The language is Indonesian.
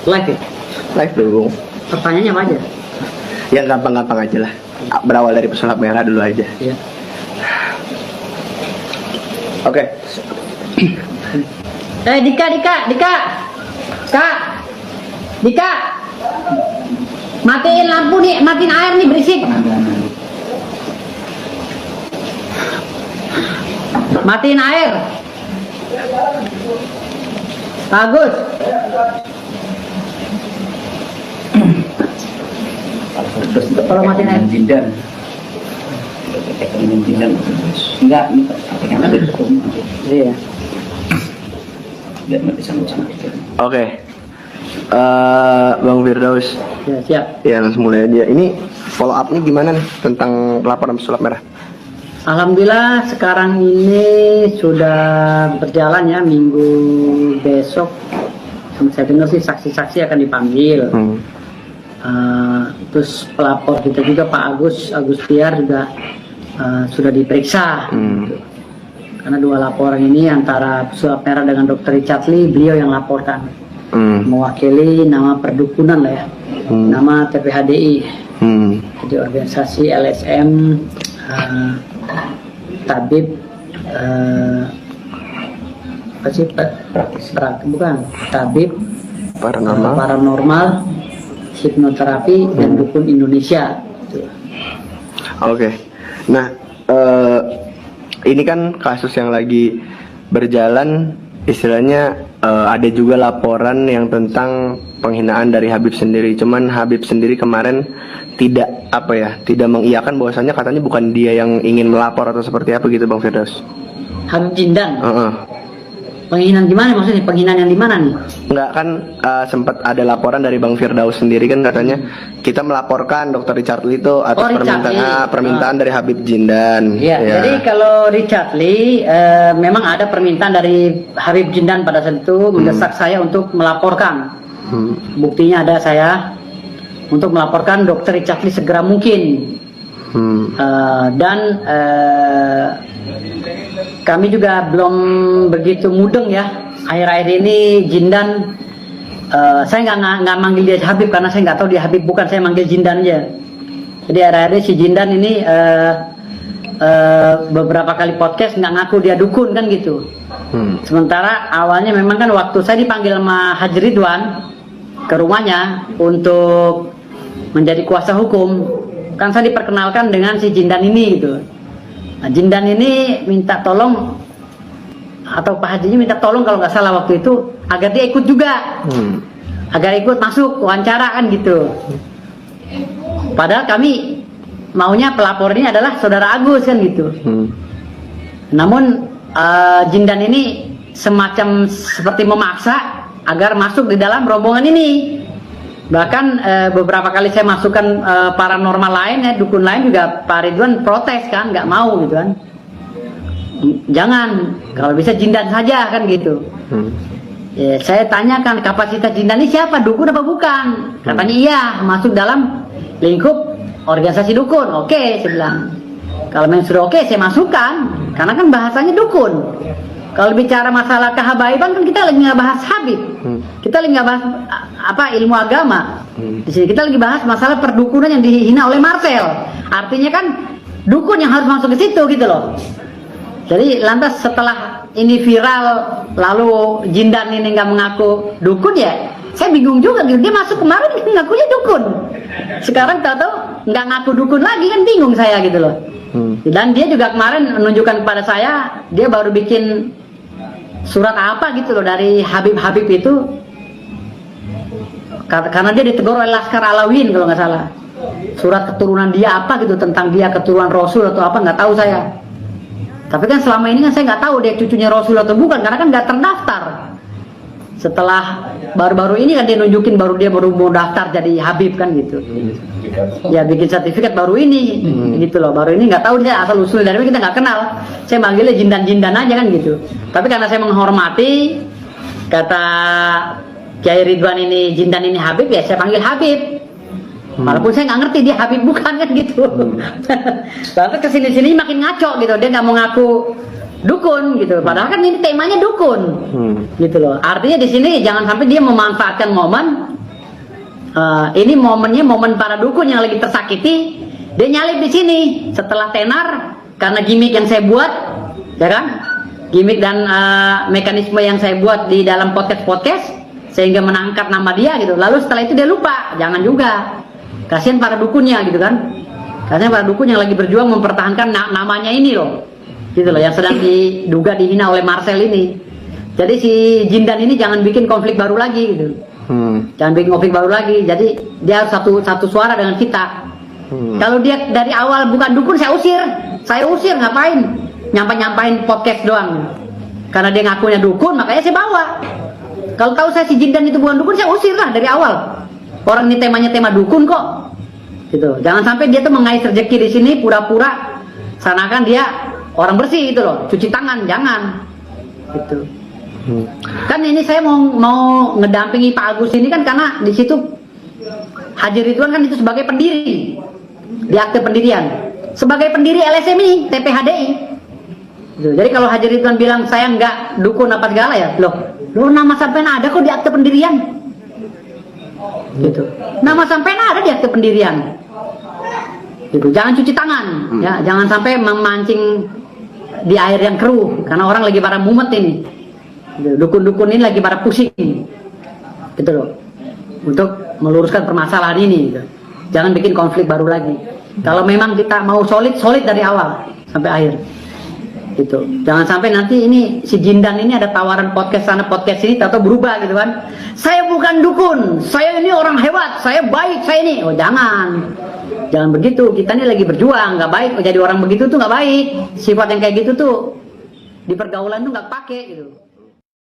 Live ya? Live dulu. Pertanyaannya apa aja? Yang gampang-gampang aja lah. Berawal dari pesulap merah dulu aja. Iya. Oke. Dika. Kak. Dika. Matiin lampu nih, matiin air nih berisik. Matiin air. Bagus. Kalau matiin air. Jindan. Enggak, Iya. biar nggak bisa sama. Oke. Bang Firdaus. Ya, siap. Ya, langsung mulai aja. Ini follow up-nya gimana nih tentang laporan pesulap merah? Alhamdulillah sekarang ini sudah berjalan ya, minggu besok saya dengar sih saksi-saksi akan dipanggil. Terus pelapor kita juga Pak Agus Tiar juga sudah diperiksa. Gitu. Karena 2 laporan ini antara pesulap merah dengan Dr. Richard Lee, beliau yang laporkan. Mewakili nama perdukunan lah ya, nama TPHDI. Jadi organisasi LSM Tabib apa sih bukan Tabib paranormal hipnoterapi dan dukun Indonesia. Oke. Nah, ini kan kasus yang lagi berjalan, istilahnya ada juga laporan yang tentang penghinaan dari Habib sendiri. Cuman Habib sendiri kemarin tidak mengiyakan bahwasannya katanya bukan dia yang ingin melapor atau seperti apa gitu, Bang Firdaus. Habib Jindan. Penghinaan gimana maksudnya? Penghinaan yang di mana nih? Enggak kan, sempat ada laporan dari Bang Firdaus sendiri kan katanya kita melaporkan Dr. Richard Lee itu atas permintaan dari Habib Jindan. Iya, ya. Jadi kalau Richard Lee memang ada permintaan dari Habib Jindan pada saat itu mendesak saya untuk melaporkan. Buktinya ada saya untuk melaporkan Dr. Richard Lee segera mungkin. Dan kami juga belum begitu mudeng ya. Akhir-akhir ini Jindan, saya nggak manggil dia Habib karena saya nggak tahu dia Habib bukan, saya manggil Jindan aja. Jadi akhir-akhir si Jindan ini beberapa kali podcast nggak ngaku dia dukun kan gitu. Sementara awalnya memang kan waktu saya dipanggil sama Haji Ridwan ke rumahnya untuk menjadi kuasa hukum, kan saya diperkenalkan dengan si Jindan ini gitu. Nah, Jindan ini minta tolong, atau Pak Hajinya minta tolong kalau nggak salah waktu itu, agar dia ikut juga, agar ikut masuk wawancara kan gitu. Padahal kami maunya pelapor ini adalah saudara Agus kan gitu. Namun Jindan ini semacam seperti memaksa agar masuk di dalam rombongan ini. Bahkan beberapa kali saya masukkan paranormal lain ya, dukun lain juga Pak Ridwan protes kan, nggak mau gitu kan. Jangan, kalau bisa Jindan saja kan gitu. Ya, saya tanyakan kapasitas Jindan ini siapa, dukun apa bukan? Katanya iya, masuk dalam lingkup organisasi dukun. Oke, saya bilang. Kalau memang sudah oke, saya masukkan, karena kan bahasanya dukun. Kalau bicara masalah kehabaiban kan kita lagi nggak bahas Habib, kita lagi nggak bahas ilmu agama. Di sini kita lagi bahas masalah perdukunan yang dihina oleh Marcel. Artinya kan dukun yang harus masuk ke situ gitu loh. Jadi lantas setelah ini viral, lalu Jindan ini nggak mengaku dukun ya, saya bingung juga gitu. Dia masuk kemarin ngakunya dukun, sekarang tahu-tahu nggak ngaku dukun lagi kan, bingung saya gitu loh. Dan dia juga kemarin menunjukkan kepada saya, dia baru bikin surat apa gitu loh dari Habib itu, karena dia ditegur oleh Laskar Alawin kalau nggak salah. Surat keturunan dia apa gitu, tentang dia keturunan Rasul atau apa, nggak tahu saya. Tapi kan selama ini kan saya nggak tahu dia cucunya Rasul atau bukan, karena kan nggak terdaftar. Setelah baru-baru ini kan dia nunjukin baru mau daftar jadi Habib kan gitu. Ya bikin sertifikat baru ini, gitu loh. Baru ini nggak tahu dia asal usul dari mana, kita nggak kenal. Saya manggilnya Jindan aja kan gitu. Tapi karena saya menghormati kata Kiai Ridwan ini Jindan ini Habib, ya saya panggil Habib. Walaupun saya nggak ngerti dia Habib bukan kan gitu. Lalu kesini-sini makin ngaco gitu, dia nggak mau ngaku dukun gitu. Padahal kan ini temanya dukun, gitu loh. Artinya di sini jangan sampai dia memanfaatkan momen ini momennya momen para dukun yang lagi tersakiti, dia nyalip di sini setelah tenar karena gimmick yang saya buat, ya kan? Gimmick dan mekanisme yang saya buat di dalam podcast sehingga menangkap nama dia gitu. Lalu setelah itu dia lupa, jangan juga. Kasihan para dukunnya gitu kan. Kasihan para dukun yang lagi berjuang mempertahankan namanya ini loh. Gitu loh, yang sedang diduga dihina oleh Marcel ini. Jadi si Jindan ini jangan bikin konflik baru lagi gitu. Jangan bikin konflik baru lagi. Jadi dia harus satu suara dengan kita. Kalau dia dari awal bukan dukun, saya usir, ngapain? Nyampain podcast doang. Karena dia ngakunya dukun, makanya saya bawa. Kalau tahu saya si Jindan itu bukan dukun, saya usir lah dari awal. Orang ini temanya tema dukun kok. Gitu. Jangan sampai dia tuh mengais rezeki di sini pura-pura sanakan dia orang bersih gitu loh. Cuci tangan, jangan. Gitu. Kan ini saya mau ngedampingi Pak Agus ini kan karena di situ Haji Ridwan kan itu sebagai pendiri di akte pendirian, sebagai pendiri LSM ini TPHDI. Jadi kalau Haji Ridwan bilang saya nggak dukun apa segala ya, loh nama sampean ada kok di akte pendirian, gitu. Nama sampean ada di akte pendirian, gitu. Jangan cuci tangan, ya, jangan sampai memancing di air yang keruh, karena orang lagi pada mumet ini. Dukun-dukun ini lagi pada pusing, gitu loh, untuk meluruskan permasalahan ini. Gitu. Jangan bikin konflik baru lagi. Kalau memang kita mau solid dari awal sampai akhir, gitu. Jangan sampai nanti ini si Jindan ini ada tawaran podcast sana podcast sini, atau berubah gitu kan. Saya bukan dukun, saya ini orang hebat, saya baik, saya ini. Oh jangan begitu. Kita ini lagi berjuang, nggak baik. Jadi orang begitu tuh nggak baik. Sifat yang kayak gitu tuh di pergaulan tuh nggak pakai gitu.